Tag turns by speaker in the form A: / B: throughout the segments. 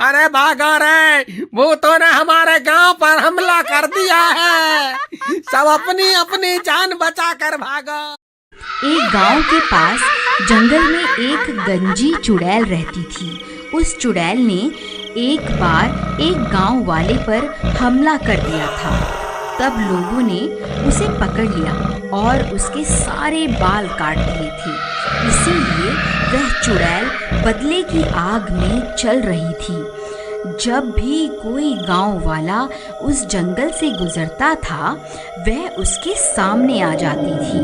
A: अरे भागो रे, भूतों ने हमारे गांव पर हमला कर दिया है। सब अपनी अपनी जान बचा कर भागो।
B: एक गांव के पास जंगल में एक गंजी चुड़ैल रहती थी। उस चुड़ैल ने एक बार एक गांव वाले पर हमला कर दिया था। तब लोगों ने उसे पकड़ लिया और उसके सारे बाल काट दिए थे। इसीलिए वह चुड़ैल बदले की आग में चल रही थी। जब भी कोई गांव वाला उस जंगल से गुजरता था, वह उसके सामने आ जाती थी।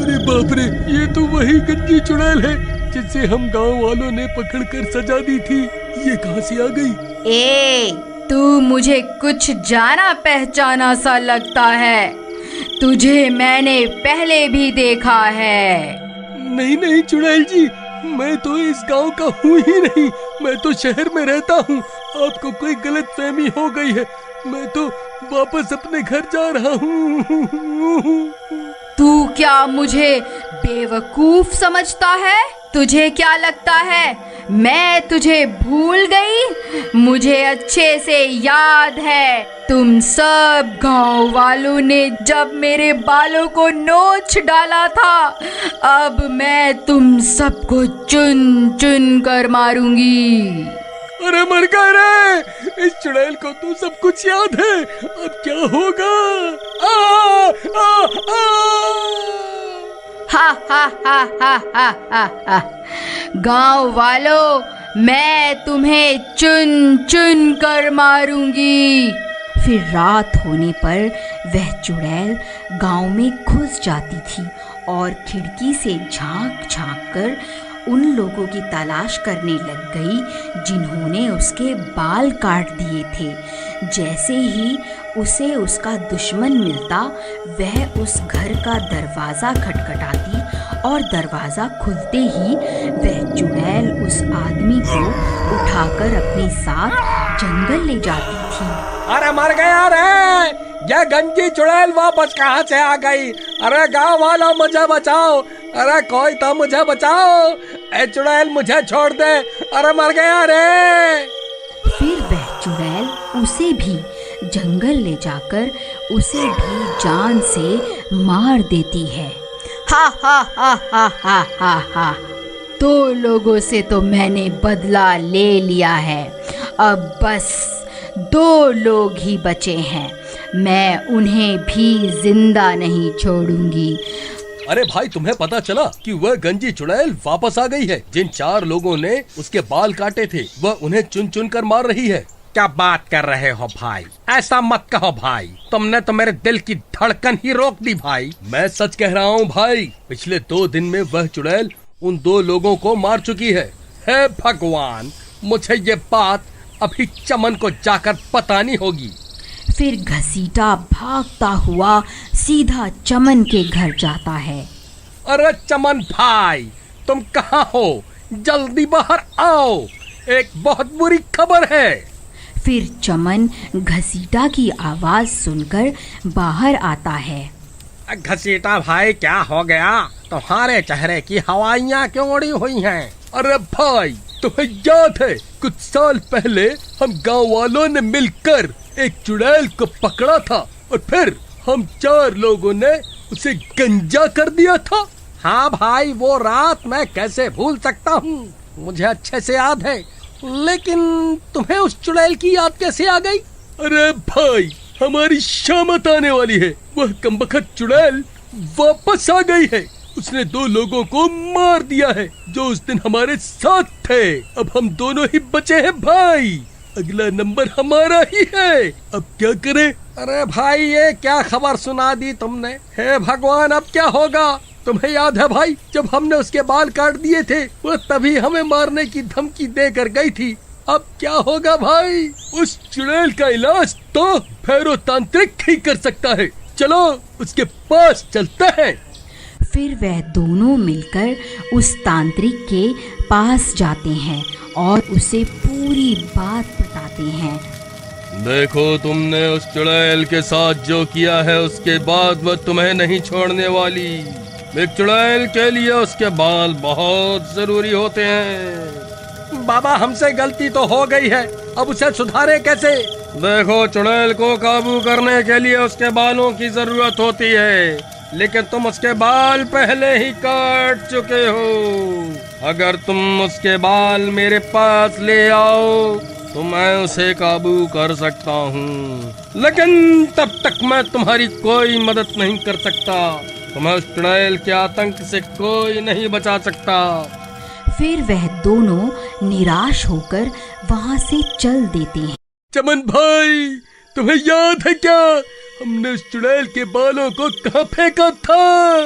C: अरे बाप रे, ये तो वही गंजी चुड़ैल है जिसे हम गांव वालों ने पकड़कर सजा दी थी। ये कहां से आ गई?
B: ए, तू मुझे कुछ जाना पहचाना सा लगता है। तुझे मैंने पहले भी देखा है।
C: नहीं नहीं चुड़ैल जी, मैं तो इस गांव का हूँ ही नहीं। मैं तो शहर में रहता हूँ। आपको कोई गलतफहमी हो गई है। मैं तो वापस अपने घर जा रहा हूँ।
B: तू क्या मुझे बेवकूफ समझता है? तुझे क्या लगता है मैं तुझे भूल गई? मुझे अच्छे से याद है, तुम सब गांव वालों ने जब मेरे बालों को नोच डाला था। अब मैं तुम सबको चुन चुन कर मारूंगी।
C: अरे मर गए रे, इस चुड़ैल को तो सब कुछ याद है। अब क्या होगा? आ, आ, आ!
B: हा हा हा हा हा हा हा। गांव वालों, मैं तुम्हें चुन चुन कर मारूंगी। फिर रात होने पर वह चुड़ैल गांव में घुस जाती थी और खिड़की से झांक झांक कर उन लोगों की तलाश करने लग गई जिन्होंने उसके बाल काट दिए थे। जैसे ही उसे उसका दुश्मन मिलता, वह उस घर का दरवाज़ा खटखटाती और दरवाज़ा खुलते ही वह चुड़ैल उस आदमी को उठाकर अपने साथ जंगल ले जाती थी।
A: अरे मर गया रे, यह गंजी चुड़ैल वापस कहाँ से आ गई? अरे गांव वालों, मुझे बचाओ। अरे कोई तो मुझे बचाओ। ए चुड़ैल, मुझे छोड़ दे। अरे मर गया रे।
B: फिर वह चुड़ैल उसे भी जंगल ले जाकर उसे भी जान से मार देती है। हा हा हा हा हा हा हा। दो लोगों से तो मैंने बदला ले लिया है। अब बस 2 लोग ही बचे हैं। मैं उन्हें भी जिंदा नहीं छोड़ूंगी।
C: अरे भाई, तुम्हें पता चला कि वह गंजी चुड़ैल वापस आ गई है? जिन 4 लोगों ने उसके बाल काटे थे, वह उन्हें चुन चुन कर मार रही है।
A: क्या बात कर रहे हो भाई? ऐसा मत कहो भाई, तुमने तो मेरे दिल की धड़कन ही रोक दी भाई।
C: मैं सच कह रहा हूँ भाई। पिछले 2 दिन में वह चुड़ैल उन 2 लोगों को मार चुकी है।
A: हे भगवान, मुझे ये बात अभी चमन को जाकर बतानी होगी।
B: फिर घसीटा भागता हुआ सीधा चमन के घर जाता है।
A: अरे चमन भाई, तुम कहाँ हो? जल्दी बाहर आओ, एक बहुत बुरी खबर है।
B: फिर चमन घसीटा की आवाज सुनकर बाहर आता है।
A: घसीटा भाई, क्या हो गया? तुम्हारे चेहरे की हवाइयाँ क्यों उड़ी हुई हैं?
C: अरे भाई, तुम्हें याद है कुछ साल पहले हम गांव वालों ने मिलकर एक चुड़ैल को पकड़ा था और फिर हम 4 लोगों ने उसे गंजा कर दिया था?
A: हाँ भाई, वो रात मैं कैसे भूल सकता हूँ, मुझे अच्छे से याद है। लेकिन तुम्हें उस चुड़ैल की याद कैसे आ गई?
C: अरे भाई, हमारी शामत आने वाली है। वह कमबख्त चुड़ैल वापस आ गई है। उसने 2 लोगों को मार दिया है जो उस दिन हमारे साथ थे। अब हम दोनों ही बचे हैं भाई। अगला नंबर हमारा ही है। अब क्या करें?
A: अरे भाई, ये क्या खबर सुना दी तुमने? हे भगवान, अब क्या होगा? तुम्हें याद है भाई, जब हमने उसके बाल काट दिए थे, वो तभी हमें मारने की धमकी देकर गई थी। अब क्या होगा भाई?
C: उस चुड़ैल का इलाज तो भैरव तांत्रिक ही कर सकता है। चलो उसके पास चलते हैं।
B: फिर वह दोनों मिलकर उस तांत्रिक के पास जाते हैं और उसे पूरी बात बताते हैं।
C: देखो, तुमने उस चुड़ैल के साथ जो किया है, उसके बाद वह तुम्हें नहीं छोड़ने वाली। एक चुड़ैल के लिए उसके बाल बहुत जरूरी होते हैं।
A: बाबा हमसे गलती तो हो गई है, अब उसे सुधारे कैसे? देखो चुड़ैल को काबू करने के लिए उसके बालों की जरूरत होती है, लेकिन तुम उसके बाल पहले ही काट चुके हो। अगर तुम उसके बाल मेरे पास ले आओ तो मैं उसे काबू कर सकता हूँ, लेकिन तब तक मैं तुम्हारी कोई मदद नहीं कर सकता। तुम्हें उस चुड़ैल के आतंक से कोई नहीं बचा सकता।
B: फिर वह दोनों निराश होकर वहाँ से चल देते हैं।
C: चमन भाई, तुम्हें याद है क्या हमने उस चुड़ैल के बालों को कहाँ फेंका था?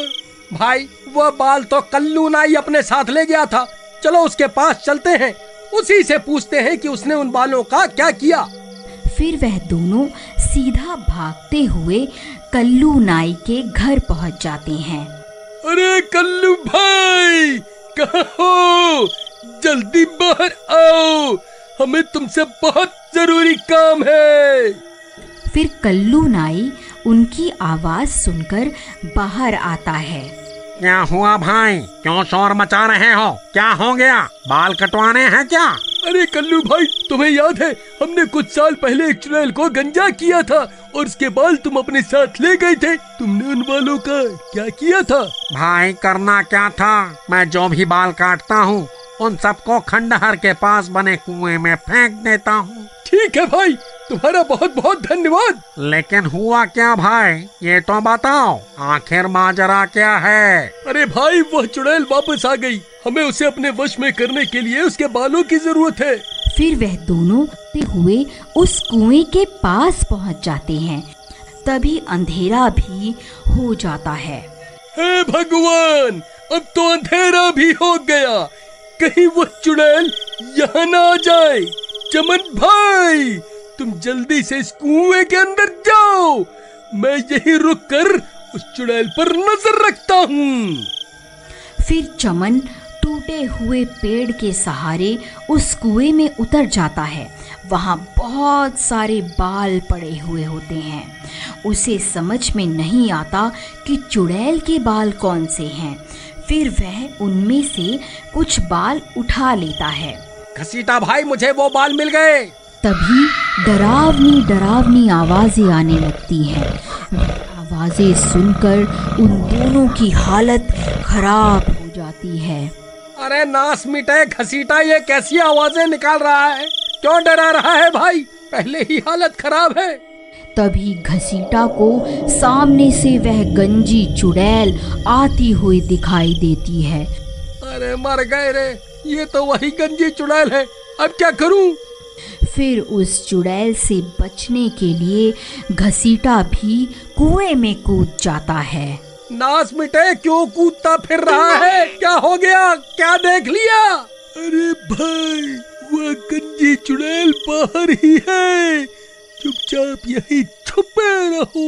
A: भाई वह बाल तो कल्लू नाई अपने साथ ले गया था। चलो उसके पास चलते हैं, उसी से पूछते हैं कि उसने उन बालों का क्या किया।
B: फिर वह दोनों सीधा भागते हुए कल्लू नाई के घर पहुंच जाते हैं।
C: अरे कल्लू भाई, कहाँ हो? जल्दी बाहर आओ, हमें तुमसे बहुत जरूरी काम है।
B: फिर कल्लू नाई उनकी आवाज सुनकर बाहर आता है।
D: क्या हुआ भाई, क्यों शोर मचा रहे हो? क्या हो गया? बाल कटवाने हैं क्या?
C: अरे कल्लू भाई, तुम्हें याद है हमने कुछ साल पहले एक चुड़ैल को गंजा किया था और उसके बाल तुम अपने साथ ले गए थे। तुमने उन बालों का क्या किया था?
D: भाई करना क्या था, मैं जो भी बाल काटता हूँ उन सबको खंडहर के पास बने कुएं में फेंक देता हूँ।
C: ठीक है भाई, तुम्हारा बहुत बहुत धन्यवाद।
D: लेकिन हुआ क्या भाई, ये तो बताओ, आखिर माजरा क्या है?
C: अरे भाई, वह चुड़ैल वापस आ गई। हमें उसे अपने वश में करने के लिए उसके बालों की जरूरत है।
B: फिर वह दोनों हुए उस कुएं के पास पहुंच जाते हैं। तभी अंधेरा भी हो जाता है।
C: हे भगवान, अब तो अंधेरा भी हो गया, कहीं वो चुड़ैल यहाँ ना आ जाए। चमन भाई, तुम जल्दी से इस कुएं के अंदर जाओ, मैं यहीं रुककर उस चुड़ैल पर नजर रखता हूँ।
B: फिर चमन टूटे हुए पेड़ के सहारे उस कुएं में उतर जाता है। वहाँ बहुत सारे बाल पड़े हुए होते हैं। उसे समझ में नहीं आता कि चुड़ैल के बाल कौन से हैं। फिर वह उनमें से कुछ बाल उठा लेता है।
A: घसीटा भाई, मुझे वो बाल मिल गए।
B: तभी डरावनी डरावनी आवाजें आने लगती हैं। आवाजें सुनकर उन दोनों की हालत खराब हो जाती है।
A: अरे नास मिटे घसीटा, ये कैसी आवाजें निकाल रहा है? क्यों डरा रहा है भाई? पहले ही हालत खराब है।
B: तभी घसीटा को सामने से वह गंजी चुड़ैल आती हुई दिखाई देती है।
A: अरे मर गए रे, ये तो वही गंजी चुड़ैल है, अब क्या करूं?
B: फिर उस चुड़ैल से बचने के लिए घसीटा भी कुएं में कूद जाता है।
A: नास मिटे, क्यों कूदता फिर रहा है? क्या हो गया? क्या देख लिया?
C: अरे भाई, वह गंजी चुड़ैल बाहर ही है, चुपचाप यहीं छुपे रहो,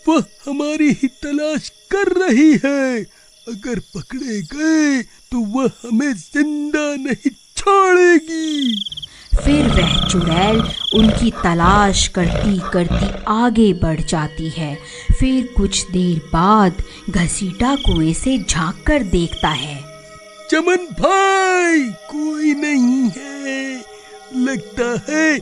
C: वह हमारी ही तलाश कर रही है। अगर पकड़े गए तो वह हमें जिंदा नहीं छोड़ेगी।
B: फिर वह चुड़ैल उनकी तलाश करती करती आगे बढ़ जाती है। फिर कुछ देर बाद घसीटा कुएं से झांक कर देखता है।
C: चमन भाई, कोई नहीं है, लगता है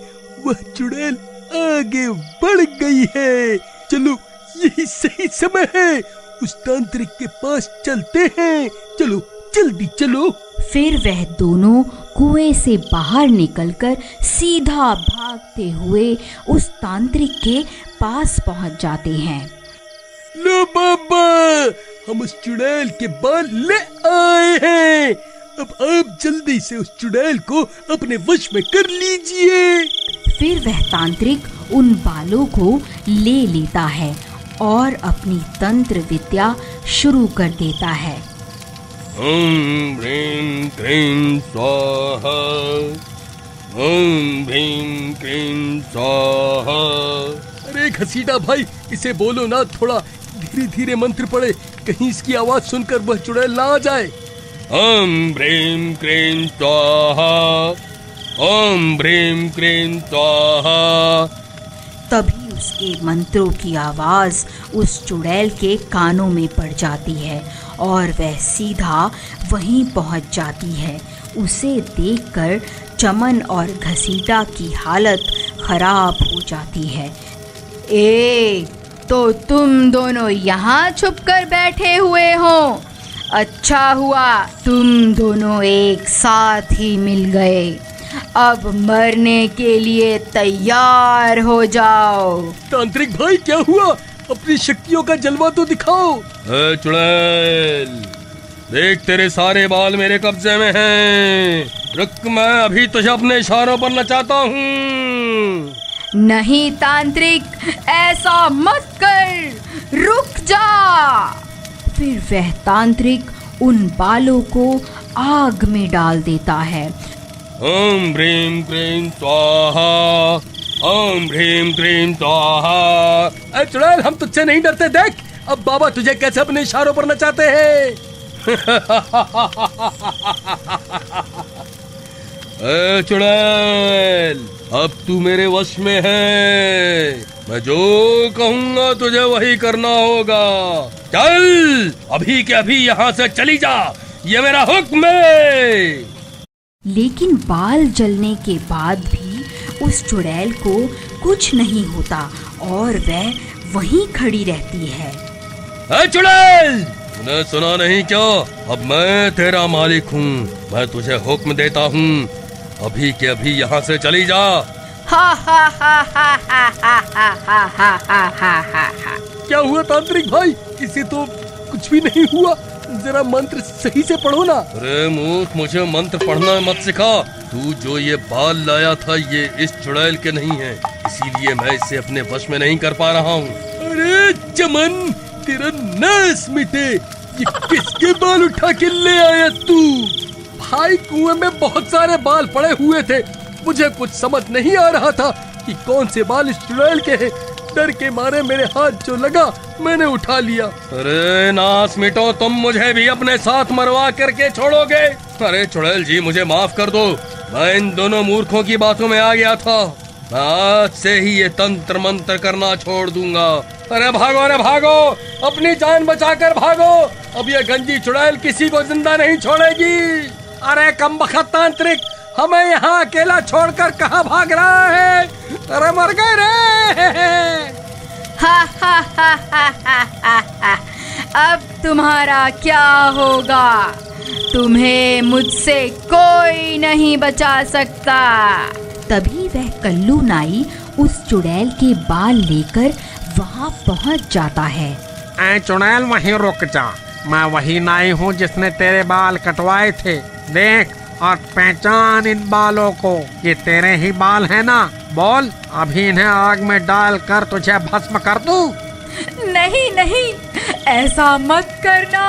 C: वह चुड़ैल आगे बढ़ गई है। चलो, यही सही समय है, उस तांत्रिक के पास चलते हैं। चलो जल्दी चलो।
B: फिर वह दोनों कुएं से बाहर निकलकर सीधा भागते हुए उस तांत्रिक के पास पहुंच जाते हैं।
C: लो बाबा, हम उस चुड़ैल के बाल ले आए हैं। अब आप जल्दी से उस चुड़ैल को अपने वश में कर लीजिए।
B: फिर वह तांत्रिक उन बालों को ले लेता है और अपनी तंत्र विद्या शुरू कर देता है।
C: ओम ह्रीं क्लीं स्वाहा, ओम ह्रीं क्लीं स्वाहा। अरे घसीटा भाई, इसे बोलो ना, थोड़ा धीरे धीरे मंत्र पढ़े, कहीं इसकी आवाज सुनकर वह चुड़ैल ना आ जाए। ओम ह्रीं क्लीं स्वाहा, ओम ह्रीं क्लीं स्वाहा।
B: तभी उसके मंत्रों की आवाज उस चुड़ैल के कानों में पड़ जाती है और वह सीधा वहीं पहुंच जाती है। उसे देखकर चमन और घसीटा की हालत खराब हो जाती है। ए, तो तुम दोनों यहाँ छुप कर बैठे हुए हो। अच्छा हुआ तुम दोनों एक साथ ही मिल गए। अब मरने के लिए तैयार हो जाओ।
C: तांत्रिक भाई क्या हुआ? अपनी शक्तियों का जलवा तो दिखाओ। चुड़ैल, देख तेरे सारे बाल मेरे कब्जे में हैं। रुक, मैं अभी तुझे अपने इशारों पर नचाता हूँ।
B: नहीं तांत्रिक, ऐसा मत कर, रुक जा। फिर वह तांत्रिक उन बालों को आग में डाल देता है।
C: ओम ह्रीं क्लीं स्वाहा, ओम ह्रीं क्लीं स्वाहा। अरे चुड़ैल, हम तुझसे नहीं डरते। देख अब बाबा तुझे कैसे अपने इशारों पर नचाते हैं। चुड़ैल, अब तू मेरे वश में है। मैं जो कहूंगा तुझे वही करना होगा। चल, अभी के अभी यहाँ से चली जा, ये मेरा हुक्म है।
B: लेकिन बाल जलने के बाद भी उस चुड़ैल को कुछ नहीं होता और वह वहीं खड़ी रहती है।
C: चुड़ैल, तूने सुना नहीं क्या? अब मैं तेरा मालिक हूँ। मैं तुझे हुक्म देता हूँ, अभी के अभी यहाँ से चली जा।
B: हा हा हा हा हा हा हा हा हा हा हा हा हा।
C: क्या हुआ तांत्रिक भाई? इसे तो कुछ भी नहीं हुआ। जरा मंत्र सही से पढ़ो ना। अरे मूर्ख, मुझे मंत्र पढ़ना मत सिखा। तू जो ये बाल लाया था ये इस चुड़ैल के नहीं है, इसीलिए मैं इसे अपने वश में नहीं कर पा रहा हूँ। अरे चमन, तेरा नाश मिटे। ये किसके बाल उठा के ले आया तू? भाई, कुएं में बहुत सारे बाल पड़े हुए थे। मुझे कुछ समझ नहीं आ रहा था कि कौन से बाल इस चुड़ैल के हैं। डर के मारे मेरे हाथ जो लगा मैंने उठा लिया। अरे नाश मिटो, तुम मुझे भी अपने साथ मरवा करके छोड़ोगे? अरे चुड़ैल जी, मुझे माफ कर दो। मैं इन दोनों मूर्खों की बातों में आ गया था। मैं आज से ही ये तंत्र मंत्र करना छोड़ दूंगा। अरे भागो, अरे भागो, अपनी जान बचाकर भागो। अब ये गंजी चुड़ैल किसी को जिंदा नहीं छोड़ेगी। अरे कमबख्त तांत्रिक, हमें यहाँ अकेला छोड़कर कहाँ भाग रहा है? अरे मर गए रे।
B: हा हा हा हा हा हा हा। अब तुम्हारा क्या होगा? तुम्हें मुझसे कोई नहीं बचा सकता। तभी वह कल्लू नाई उस चुड़ैल के बाल लेकर वहाँ पहुँच जाता है।
D: ऐ चुड़ैल, वहीं रुक जा। मैं वही नाई हूँ जिसने तेरे बाल कटवाए थे। देख और पहचान इन बालों को, ये तेरे ही बाल हैं ना? बोल, अभी इन्हें आग में डालकर तुझे भस्म कर दूं?
B: नहीं नहीं, ऐसा मत करना,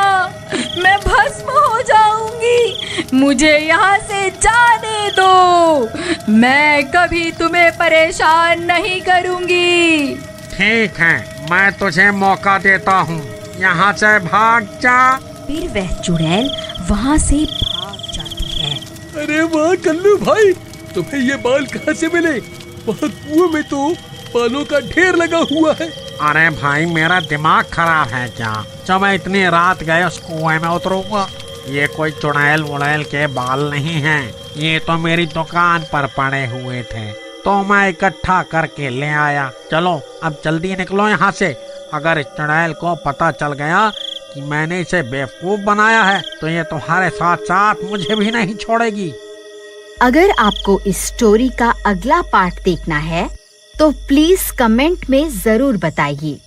B: मैं भस्म हो जाऊंगी। मुझे यहाँ से जाने दो। मैं कभी तुम्हें परेशान नहीं करूंगी।
D: ठीक है, मैं तुझे मौका देता हूँ, यहाँ से भाग जा।
B: फिर वह चुड़ैल वहाँ से भाग जाती है।
C: अरे वाह कल्लू भाई, तुम्हें ये बाल कहाँ से मिले? वहाँ कुएं में तो बालों का ढेर लगा हुआ है।
D: अरे भाई, मेरा दिमाग खराब है क्या? जब मैं इतनी रात गए उस कुएं में उतरूंगा। ये कोई चुड़ैल वुड़ैल के बाल नहीं हैं, ये तो मेरी दुकान पर पड़े हुए थे, तो मैं इकट्ठा करके ले आया। चलो अब जल्दी निकलो यहाँ से। अगर इस चुड़ैल को पता चल गया कि मैंने इसे बेवकूफ बनाया है तो ये तुम्हारे साथ साथ मुझे भी नहीं छोड़ेगी।
E: अगर आपको इस स्टोरी का अगला पार्ट देखना है तो प्लीज कमेंट में जरूर बताइए।